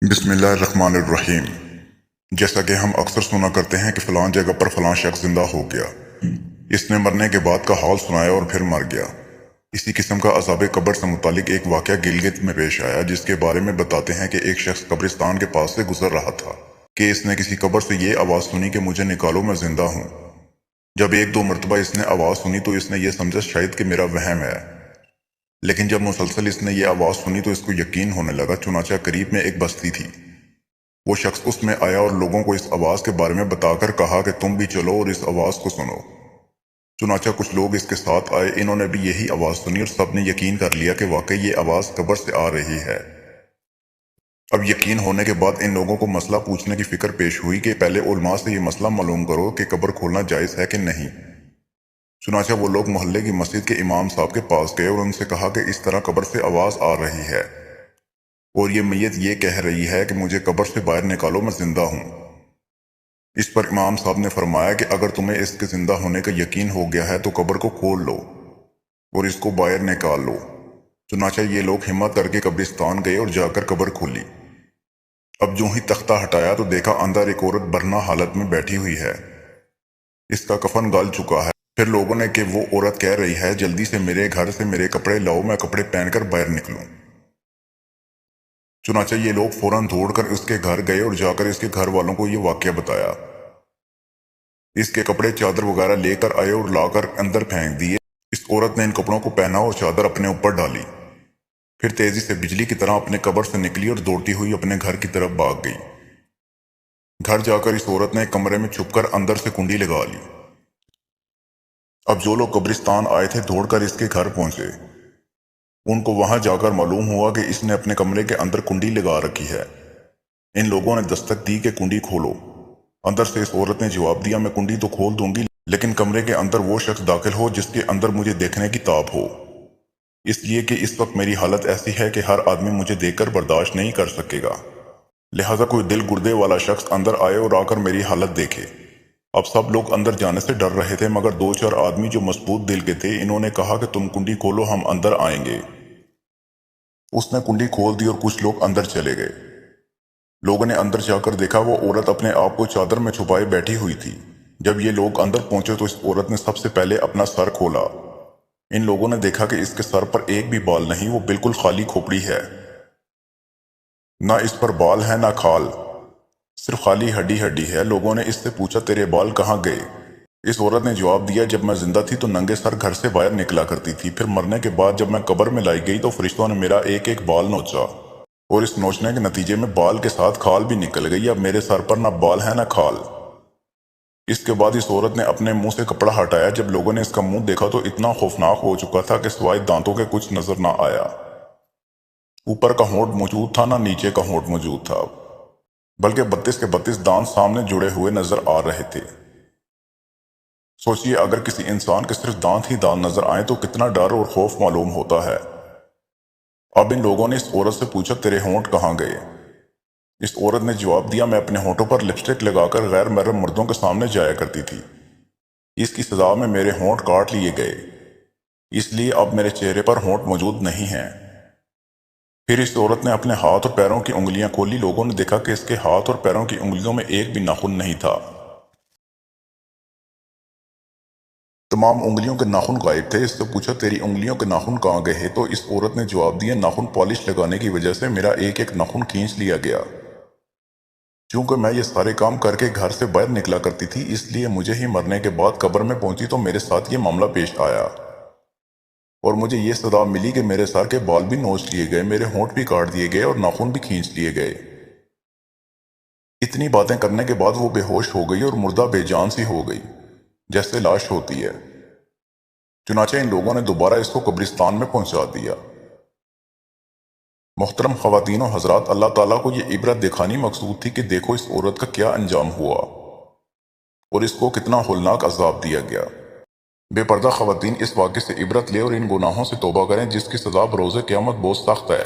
بسم اللہ الرحمن الرحیم۔ جیسا کہ ہم اکثر سنا کرتے ہیں کہ فلاں جگہ پر فلاں شخص زندہ ہو گیا، اس نے مرنے کے بعد کا حال سنایا اور پھر مر گیا۔ اسی قسم کا عذاب قبر سے متعلق ایک واقعہ گلگت میں پیش آیا، جس کے بارے میں بتاتے ہیں کہ ایک شخص قبرستان کے پاس سے گزر رہا تھا کہ اس نے کسی قبر سے یہ آواز سنی کہ مجھے نکالو، میں زندہ ہوں۔ جب ایک دو مرتبہ اس نے آواز سنی تو اس نے یہ سمجھا شاید کہ میرا وہم ہے، لیکن جب مسلسل اس نے یہ آواز سنی تو اس کو یقین ہونے لگا۔ چنانچہ قریب میں ایک بستی تھی، وہ شخص اس میں آیا اور لوگوں کو اس آواز کے بارے میں بتا کر کہا کہ تم بھی چلو اور اس آواز کو سنو۔ چنانچہ کچھ لوگ اس کے ساتھ آئے، انہوں نے بھی یہی آواز سنی اور سب نے یقین کر لیا کہ واقعی یہ آواز قبر سے آ رہی ہے۔ اب یقین ہونے کے بعد ان لوگوں کو مسئلہ پوچھنے کی فکر پیش ہوئی کہ پہلے علماء سے یہ مسئلہ معلوم کرو کہ قبر کھولنا جائز ہے کہ نہیں۔ چنانچہ وہ لوگ محلے کی مسجد کے امام صاحب کے پاس گئے اور ان سے کہا کہ اس طرح قبر سے آواز آ رہی ہے اور یہ میت یہ کہہ رہی ہے کہ مجھے قبر سے باہر نکالو، میں زندہ ہوں۔ اس پر امام صاحب نے فرمایا کہ اگر تمہیں اس کے زندہ ہونے کا یقین ہو گیا ہے تو قبر کو کھول لو اور اس کو باہر نکال لو۔ چنانچہ یہ لوگ ہمت کر کے قبرستان گئے اور جا کر قبر کھولی۔ اب جو ہی تختہ ہٹایا تو دیکھا اندر ایک عورت برہنہ حالت میں بیٹھی ہوئی ہے، اس کا کفن گل چکا ہے۔ پھر لوگوں نے کہ وہ عورت کہہ رہی ہے جلدی سے میرے گھر سے میرے کپڑے لاؤ، میں کپڑے پہن کر باہر نکلوں۔ چنانچہ یہ لوگ فوراً دوڑ کر اس کے گھر گئے اور جا کر اس کے گھر والوں کو یہ واقعہ بتایا۔ اس کے کپڑے چادر وغیرہ لے کر آئے اور لا کر اندر پھینک دیے۔ اس عورت نے ان کپڑوں کو پہنا اور چادر اپنے اوپر ڈالی، پھر تیزی سے بجلی کی طرح اپنے قبر سے نکلی اور دوڑتی ہوئی اپنے گھر کی طرف بھاگ گئی۔ گھر جا کر اس عورت نے ایک کمرے میں چھپ کر اندر سے کنڈی لگا لی۔ اب جو لوگ قبرستان آئے تھے دوڑ کر اس کے گھر پہنچے۔ ان کو وہاں جا کر معلوم ہوا کہ اس نے اپنے کمرے کے اندر کنڈی لگا رکھی ہے۔ ان لوگوں نے دستک دی کہ کنڈی کھولو۔ اندر سے اس عورت نے جواب دیا، میں کنڈی تو کھول دوں گی لیکن کمرے کے اندر وہ شخص داخل ہو جس کے اندر مجھے دیکھنے کی تاب ہو، اس لیے کہ اس وقت میری حالت ایسی ہے کہ ہر آدمی مجھے دیکھ کر برداشت نہیں کر سکے گا، لہذا کوئی دل گردے والا شخص اندر آئے اور آ کر میری حالت دیکھے۔ اب سب لوگ اندر جانے سے ڈر رہے تھے، مگر دو چار آدمی جو مضبوط دل کے تھے انہوں نے کہا کہ تم کنڈی کھولو، ہم اندر آئیں گے۔ اس نے کنڈی کھول دی اور کچھ لوگ اندر چلے گئے۔ لوگوں نے اندر جا کر دیکھا وہ عورت اپنے آپ کو چادر میں چھپائے بیٹھی ہوئی تھی۔ جب یہ لوگ اندر پہنچے تو اس عورت نے سب سے پہلے اپنا سر کھولا۔ ان لوگوں نے دیکھا کہ اس کے سر پر ایک بھی بال نہیں، وہ بالکل خالی کھوپڑی ہے، نہ اس پر بال ہے نہ کھال، صرف خالی ہڈی ہڈی ہے۔ لوگوں نے اس سے پوچھا تیرے بال کہاں گئے؟ اس عورت نے جواب دیا، جب میں زندہ تھی تو ننگے سر گھر سے باہر نکلا کرتی تھی، پھر مرنے کے بعد جب میں قبر میں لائی گئی تو فرشتوں نے میرا ایک ایک بال نوچا اور اس نوچنے کے نتیجے میں بال کے ساتھ کھال بھی نکل گئی۔ اب میرے سر پر نہ بال ہے نہ کھال۔ اس کے بعد اس عورت نے اپنے منہ سے کپڑا ہٹایا۔ جب لوگوں نے اس کا منہ دیکھا تو اتنا خوفناک ہو چکا تھا کہ سوائے دانتوں کے کچھ نظر نہ آیا۔ اوپر کا ہونٹ موجود تھا نہ نیچے کا ہونٹ موجود تھا، بلکہ 32 کے 32 دانت سامنے جڑے ہوئے نظر آ رہے تھے۔ سوچئے اگر کسی انسان کے صرف دانت ہی دانت نظر آئیں تو کتنا ڈر اور خوف معلوم ہوتا ہے۔ اب ان لوگوں نے اس عورت سے پوچھا تیرے ہونٹ کہاں گئے؟ اس عورت نے جواب دیا، میں اپنے ہونٹوں پر لپسٹک لگا کر غیر محرم مردوں کے سامنے جایا کرتی تھی، اس کی سزا میں میرے ہونٹ کاٹ لیے گئے، اس لیے اب میرے چہرے پر ہونٹ موجود نہیں ہیں۔ پھر اس عورت نے اپنے ہاتھ اور پیروں کی انگلیاں کھولی۔ لوگوں نے دیکھا کہ اس کے ہاتھ اور پیروں کی انگلیوں میں ایک بھی ناخن نہیں تھا، تمام انگلیوں کے ناخن غائب تھے۔ اس سے پوچھا تیری انگلیوں کے ناخن کہاں گئے؟ تو اس عورت نے جواب دیا، ناخن پالش لگانے کی وجہ سے میرا ایک ایک ناخن کھینچ لیا گیا۔ چونکہ میں یہ سارے کام کر کے گھر سے باہر نکلا کرتی تھی، اس لیے مجھے ہی مرنے کے بعد قبر میں پہنچی تو میرے ساتھ یہ معاملہ پیش آیا اور مجھے یہ سزا ملی کہ میرے سر کے بال بھی نوچ لیے گئے، میرے ہونٹ بھی کاٹ دیے گئے اور ناخن بھی کھینچ لیے گئے۔ اتنی باتیں کرنے کے بعد وہ بے ہوش ہو گئی اور مردہ بے جان سی ہو گئی، جیسے لاش ہوتی ہے۔ چنانچہ ان لوگوں نے دوبارہ اس کو قبرستان میں پہنچا دیا۔ محترم خواتین و حضرات، اللہ تعالیٰ کو یہ عبرت دکھانی مقصود تھی کہ دیکھو اس عورت کا کیا انجام ہوا اور اس کو کتنا ہولناک عذاب دیا گیا۔ بے پردہ خواتین اس واقعے سے عبرت لے اور ان گناہوں سے توبہ کریں جس کی سزا بروز قیامت بہت سخت ہے۔